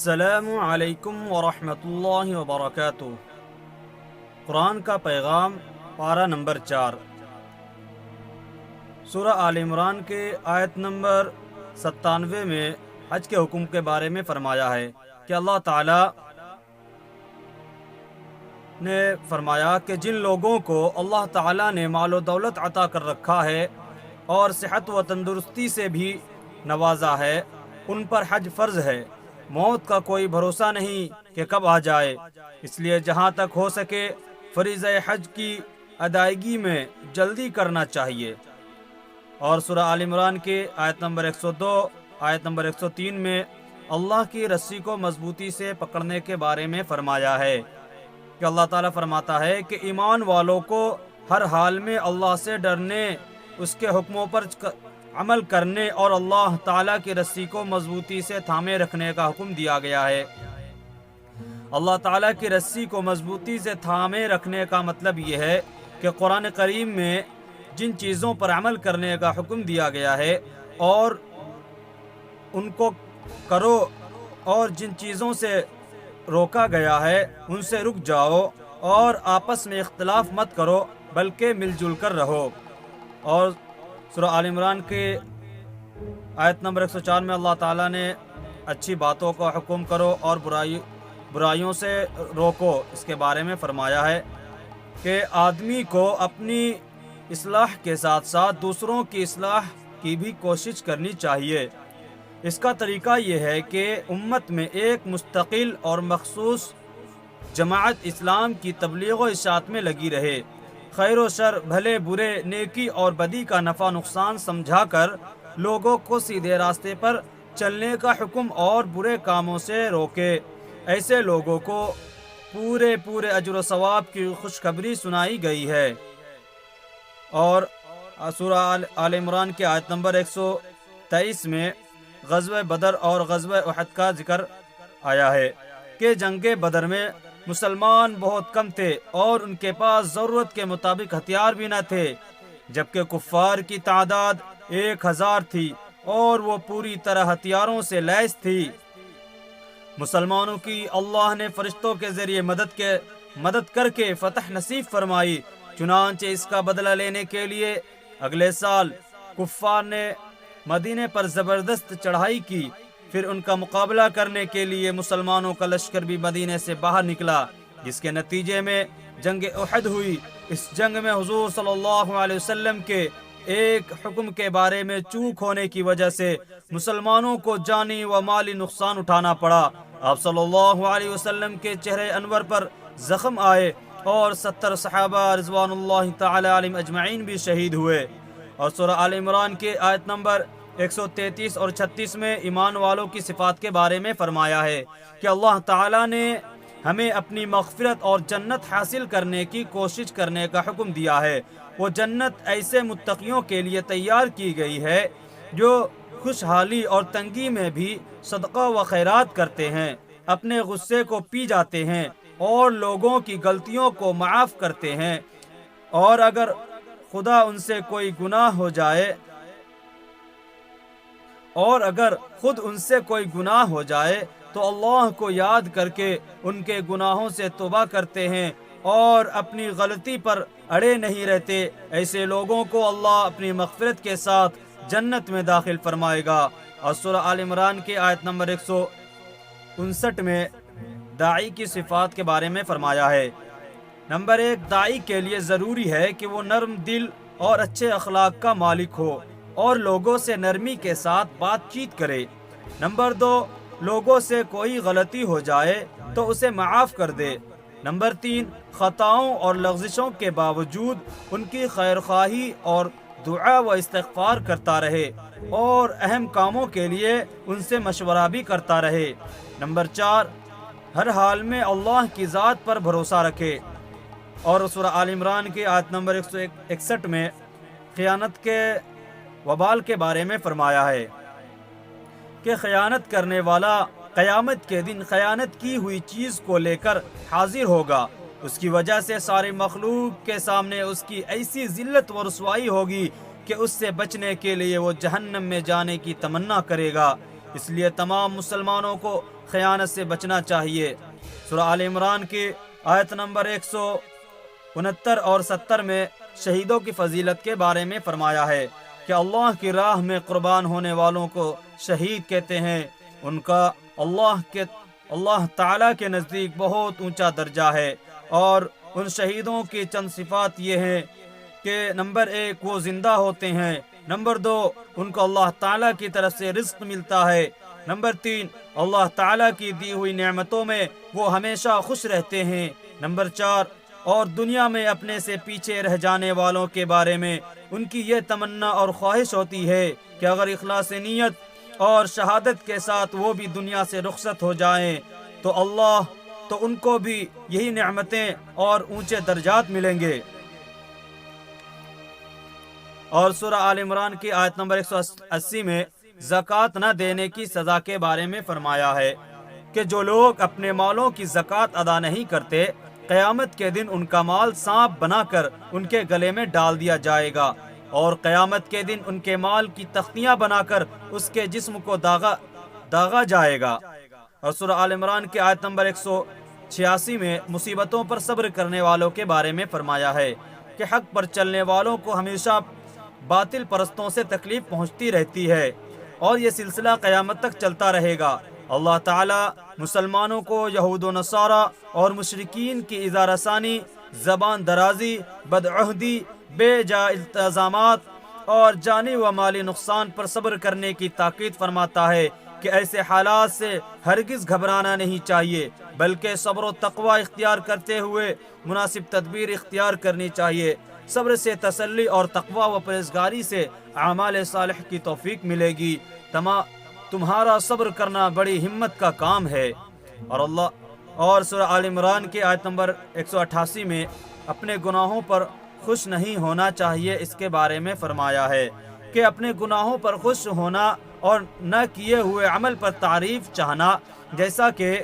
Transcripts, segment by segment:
السلام علیکم ورحمۃ اللہ وبرکاتہ۔ قرآن کا پیغام، پارہ نمبر 4، سورہ آل عمران کے آیت نمبر 97 میں حج کے حکم کے بارے میں فرمایا ہے کہ اللہ تعالی نے فرمایا کہ جن لوگوں کو اللہ تعالی نے مال و دولت عطا کر رکھا ہے اور صحت و تندرستی سے بھی نوازا ہے، ان پر حج فرض ہے۔ موت کا کوئی بھروسہ نہیں کہ کب آ جائے، اس لیے جہاں تک ہو سکے فریضہ حج کی ادائیگی میں جلدی کرنا چاہیے۔ اور سورہ آل عمران کے آیت نمبر 102 آیت نمبر 103 میں اللہ کی رسی کو مضبوطی سے پکڑنے کے بارے میں فرمایا ہے کہ اللہ تعالیٰ فرماتا ہے کہ ایمان والوں کو ہر حال میں اللہ سے ڈرنے، اس کے حکموں پر عمل کرنے اور اللہ تعالیٰ کی رسی کو مضبوطی سے تھامے رکھنے کا حکم دیا گیا ہے۔ اللہ تعالیٰ کی رسی کو مضبوطی سے تھامے رکھنے کا مطلب یہ ہے کہ قرآن کریم میں جن چیزوں پر عمل کرنے کا حکم دیا گیا ہے اور ان کو کرو، اور جن چیزوں سے روکا گیا ہے ان سے رک جاؤ، اور آپس میں اختلاف مت کرو بلکہ مل جل کر رہو۔ اور سورہ آل عمران کے آیت نمبر 104 میں اللہ تعالیٰ نے اچھی باتوں کا حکم کرو اور برائیوں سے روکو، اس کے بارے میں فرمایا ہے کہ آدمی کو اپنی اصلاح کے ساتھ ساتھ دوسروں کی اصلاح کی بھی کوشش کرنی چاہیے۔ اس کا طریقہ یہ ہے کہ امت میں ایک مستقل اور مخصوص جماعت اسلام کی تبلیغ و اشاعت میں لگی رہے، خیر و شر، بھلے برے، نیکی اور بدی کا نفع نقصان سمجھا کر لوگوں کو سیدھے راستے پر چلنے کا حکم اور برے کاموں سے روکے۔ ایسے لوگوں کو پورے اجر و ثواب کی خوشخبری سنائی گئی ہے۔ اور سورہ آل عمران کے آیت نمبر 123 میں غزوہ بدر اور غزوہ احد کا ذکر آیا ہے کہ جنگ بدر میں مسلمان بہت کم تھے اور ان کے پاس ضرورت کے مطابق ہتھیار بھی نہ تھے، جبکہ کفار کی تعداد 1000 تھی اور وہ پوری طرح ہتھیاروں سے لیس تھی۔ مسلمانوں کی اللہ نے فرشتوں کے ذریعے مدد کر کے فتح نصیب فرمائی، چنانچہ اس کا بدلہ لینے کے لیے اگلے سال کفار نے مدینے پر زبردست چڑھائی کی، پھر ان کا مقابلہ کرنے کے لیے مسلمانوں کا لشکر بھی مدینے سے باہر نکلا، جس کے نتیجے میں جنگ احد ہوئی۔ اس جنگ میں حضور صلی اللہ علیہ وسلم کے ایک حکم کے بارے میں چوک ہونے کی وجہ سے مسلمانوں کو جانی و مالی نقصان اٹھانا پڑا۔ آپ صلی اللہ علیہ وسلم کے چہرے انور پر زخم آئے اور 70 صحابہ رضوان اللہ تعالی علیہم اجمعین بھی شہید ہوئے۔ اور سورہ آل عمران کے آیت نمبر 133 اور 36 میں ایمان والوں کی صفات کے بارے میں فرمایا ہے کہ اللہ تعالیٰ نے ہمیں اپنی مغفرت اور جنت حاصل کرنے کی کوشش کرنے کا حکم دیا ہے۔ وہ جنت ایسے متقیوں کے لیے تیار کی گئی ہے جو خوشحالی اور تنگی میں بھی صدقہ و خیرات کرتے ہیں، اپنے غصے کو پی جاتے ہیں اور لوگوں کی غلطیوں کو معاف کرتے ہیں، اور اگر خدا ان سے کوئی گناہ ہو جائے تو اللہ کو یاد کر کے ان کے گناہوں سے توبہ کرتے ہیں اور اپنی غلطی پر اڑے نہیں رہتے، ایسے لوگوں کو اللہ اپنی مغفرت کے ساتھ جنت میں داخل فرمائے گا۔ اور سورہ آل عمران کے آیت نمبر 159 میں داعی کی صفات کے بارے میں فرمایا ہے۔ نمبر 1، داعی کے لیے ضروری ہے کہ وہ نرم دل اور اچھے اخلاق کا مالک ہو اور لوگوں سے نرمی کے ساتھ بات چیت کرے۔ نمبر 2، لوگوں سے کوئی غلطی ہو جائے تو اسے معاف کر دے۔ نمبر 3، خطاؤں اور لغزشوں کے باوجود ان کی خیر خواہی اور دعا و استغفار کرتا رہے اور اہم کاموں کے لیے ان سے مشورہ بھی کرتا رہے۔ نمبر 4، ہر حال میں اللہ کی ذات پر بھروسہ رکھے۔ اور سورہ آل عمران کی آیت نمبر 161 میں خیانت کے وبال کے بارے میں فرمایا ہے کہ خیانت کرنے والا قیامت کے دن خیانت کی ہوئی چیز کو لے کر حاضر ہوگا، اس کی وجہ سے سارے مخلوق کے سامنے اس کی ایسی ذلت و رسوائی ہوگی کہ اس سے بچنے کے لیے وہ جہنم میں جانے کی تمنا کرے گا۔ اس لیے تمام مسلمانوں کو خیانت سے بچنا چاہیے۔ سورہ آل عمران کی آیت نمبر 169 اور 70 میں شہیدوں کی فضیلت کے بارے میں فرمایا ہے کہ اللہ کی راہ میں قربان ہونے والوں کو شہید کہتے ہیں۔ ان کا اللہ تعالیٰ کے نزدیک بہت اونچا درجہ ہے، اور ان شہیدوں کی چند صفات یہ ہیں کہ نمبر 1 وہ زندہ ہوتے ہیں، نمبر 2 ان کو اللہ تعالیٰ کی طرف سے رزق ملتا ہے، نمبر 3 اللہ تعالیٰ کی دی ہوئی نعمتوں میں وہ ہمیشہ خوش رہتے ہیں، نمبر 4 اور دنیا میں اپنے سے پیچھے رہ جانے والوں کے بارے میں ان کی یہ تمنا اور خواہش ہوتی ہے کہ اگر اخلاص نیت اور شہادت کے ساتھ وہ بھی دنیا سے رخصت ہو جائیں تو ان کو بھی یہی نعمتیں اور اونچے درجات ملیں گے۔ اور سورہ آل عمران کی آیت نمبر 180 میں زکوٰۃ نہ دینے کی سزا کے بارے میں فرمایا ہے کہ جو لوگ اپنے مالوں کی زکوٰۃ ادا نہیں کرتے، قیامت کے دن ان کا مال سانپ بنا کر ان کے گلے میں ڈال دیا جائے گا، اور قیامت کے دن ان کے مال کی تختیاں بنا کر اس کے جسم کو داغا جائے گا۔ اور سورہ آل عمران کی آیت نمبر 186 میں مصیبتوں پر صبر کرنے والوں کے بارے میں فرمایا ہے کہ حق پر چلنے والوں کو ہمیشہ باطل پرستوں سے تکلیف پہنچتی رہتی ہے، اور یہ سلسلہ قیامت تک چلتا رہے گا۔ اللہ تعالیٰ مسلمانوں کو یہود و نصارہ اور مشرکین کی اظہار ثانی، زبان درازی، بدعہدی، بے جا التزامات اور جانی و مالی نقصان پر صبر کرنے کی تاکید فرماتا ہے کہ ایسے حالات سے ہرگز گھبرانا نہیں چاہیے، بلکہ صبر و تقوی اختیار کرتے ہوئے مناسب تدبیر اختیار کرنی چاہیے۔ صبر سے تسلی اور تقوی و پرہیزگاری سے اعمال صالح کی توفیق ملے گی۔ تمہارا صبر کرنا بڑی ہمت کا کام ہے۔ اور سورہ آل عمران کی آیت نمبر 188 میں اپنے گناہوں پر خوش نہیں ہونا چاہیے، اس کے بارے میں فرمایا ہے کہ اپنے گناہوں پر خوش ہونا اور نہ کیے ہوئے عمل پر تعریف چاہنا، جیسا کہ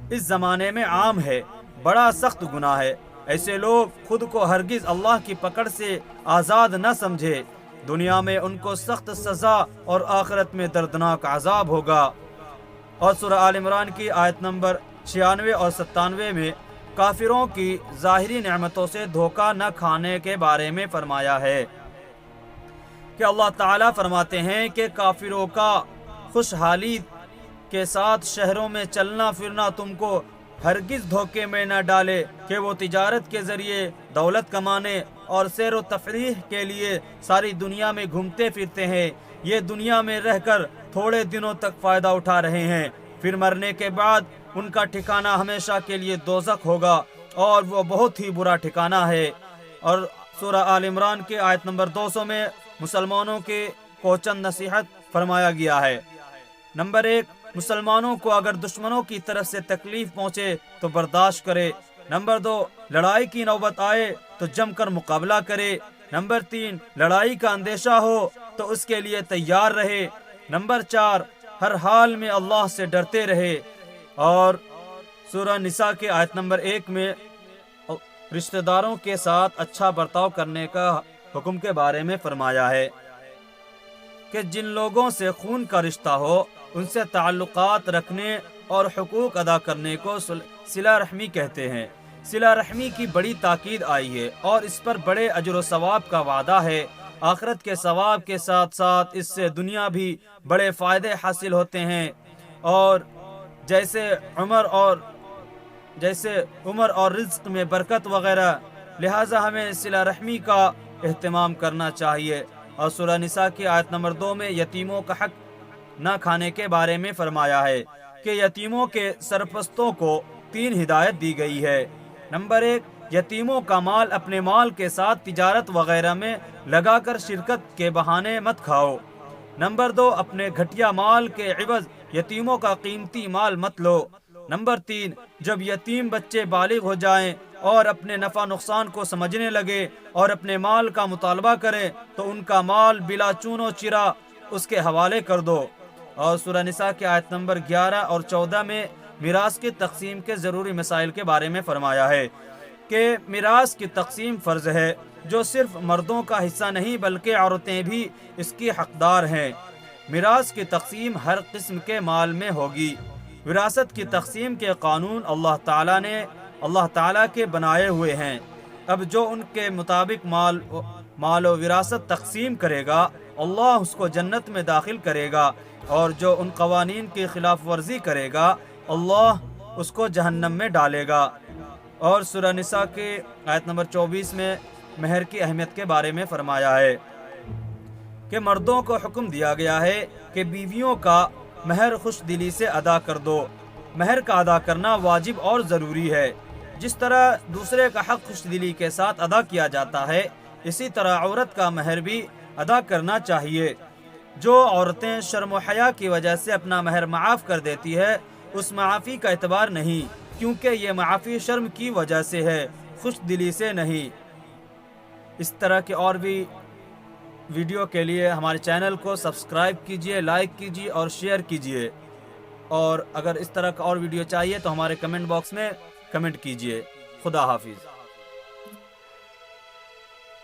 اس زمانے میں عام ہے، بڑا سخت گناہ ہے۔ ایسے لوگ خود کو ہرگز اللہ کی پکڑ سے آزاد نہ سمجھے، دنیا میں ان کو سخت سزا اور آخرت میں دردناک عذاب ہوگا۔ اور سورہ آل عمران کی آیت نمبر 96 اور 97 میں کافروں کی ظاہری نعمتوں سے دھوکہ نہ کھانے کے بارے میں فرمایا ہے کہ اللہ تعالیٰ فرماتے ہیں کہ کافروں کا خوشحالی کے ساتھ شہروں میں چلنا پھرنا تم کو ہرگز دھوکے میں نہ ڈالے کہ وہ تجارت کے ذریعے دولت کمانے اور سیر و تفریح کے لیے ساری دنیا میں گھومتے پھرتے ہیں۔ یہ دنیا میں رہ کر تھوڑے دنوں تک فائدہ اٹھا رہے ہیں، پھر مرنے کے بعد ان کا ٹھکانہ ہمیشہ کے لیے دوزخ ہوگا، اور وہ بہت ہی برا ٹھکانہ ہے۔ اور سورہ آل عمران کے آیت نمبر 200 میں مسلمانوں کے کو چند نصیحت فرمایا گیا ہے۔ نمبر 1، مسلمانوں کو اگر دشمنوں کی طرف سے تکلیف پہنچے تو برداشت کرے۔ نمبر 2، لڑائی کی نوبت آئے تو جم کر مقابلہ کرے۔ نمبر 3، لڑائی کا اندیشہ ہو تو اس کے لیے تیار رہے۔ نمبر 4، ہر حال میں اللہ سے ڈرتے رہے۔ اور سورہ نساء کے آیت نمبر 1 میں رشتہ داروں کے ساتھ اچھا برتاؤ کرنے کا حکم کے بارے میں فرمایا ہے کہ جن لوگوں سے خون کا رشتہ ہو ان سے تعلقات رکھنے اور حقوق ادا کرنے کو صلہ رحمی کہتے ہیں۔ صلہ رحمی کی بڑی تاکید آئی ہے اور اس پر بڑے اجر و ثواب کا وعدہ ہے۔ آخرت کے ثواب کے ساتھ ساتھ اس سے دنیا بھی بڑے فائدے حاصل ہوتے ہیں، اور جیسے عمر اور رزق میں برکت وغیرہ، لہٰذا ہمیں صلہ رحمی کا اہتمام کرنا چاہیے۔ اور سورہ نساء کی آیت نمبر 2 میں یتیموں کا حق نہ کھانے کے بارے میں فرمایا ہے کہ یتیموں کے سرپرستوں کو 3 ہدایت دی گئی ہے۔ نمبر 1، یتیموں کا مال اپنے مال کے ساتھ تجارت وغیرہ میں لگا کر شرکت کے بہانے مت کھاؤ۔ نمبر 2، اپنے گھٹیا مال کے عوض یتیموں کا قیمتی مال مت لو۔ نمبر 3، جب یتیم بچے بالغ ہو جائیں اور اپنے نفع نقصان کو سمجھنے لگے اور اپنے مال کا مطالبہ کریں تو ان کا مال بلا چون و چرا اس کے حوالے کر دو۔ اور سورہ نساء کے آیت نمبر 11 اور 14 میں میراث کی تقسیم کے ضروری مسائل کے بارے میں فرمایا ہے کہ میراث کی تقسیم فرض ہے، جو صرف مردوں کا حصہ نہیں بلکہ عورتیں بھی اس کی حقدار ہیں۔ میراث کی تقسیم ہر قسم کے مال میں ہوگی۔ وراثت کی تقسیم کے قانون اللہ تعالیٰ کے بنائے ہوئے ہیں۔ اب جو ان کے مطابق مال و وراثت تقسیم کرے گا، اللہ اس کو جنت میں داخل کرے گا، اور جو ان قوانین کی خلاف ورزی کرے گا، اللہ اس کو جہنم میں ڈالے گا۔ اور سورہ نساء کے آیت نمبر 24 میں مہر کی اہمیت کے بارے میں فرمایا ہے کہ مردوں کو حکم دیا گیا ہے کہ بیویوں کا مہر خوش دلی سے ادا کر دو۔ مہر کا ادا کرنا واجب اور ضروری ہے۔ جس طرح دوسرے کا حق خوش دلی کے ساتھ ادا کیا جاتا ہے، اسی طرح عورت کا مہر بھی ادا کرنا چاہیے۔ جو عورتیں شرم و حیا کی وجہ سے اپنا مہر معاف کر دیتی ہے، اس معافی کا اعتبار نہیں، کیونکہ یہ معافی شرم کی وجہ سے ہے، خوش دلی سے نہیں۔ اس طرح کے اور بھی ویڈیو کے لیے ہمارے چینل کو سبسکرائب کیجئے، لائک کیجئے اور شیئر کیجئے، اور اگر اس طرح کا اور ویڈیو چاہیے تو ہمارے کمنٹ باکس میں کمنٹ کیجئے۔ خدا حافظ۔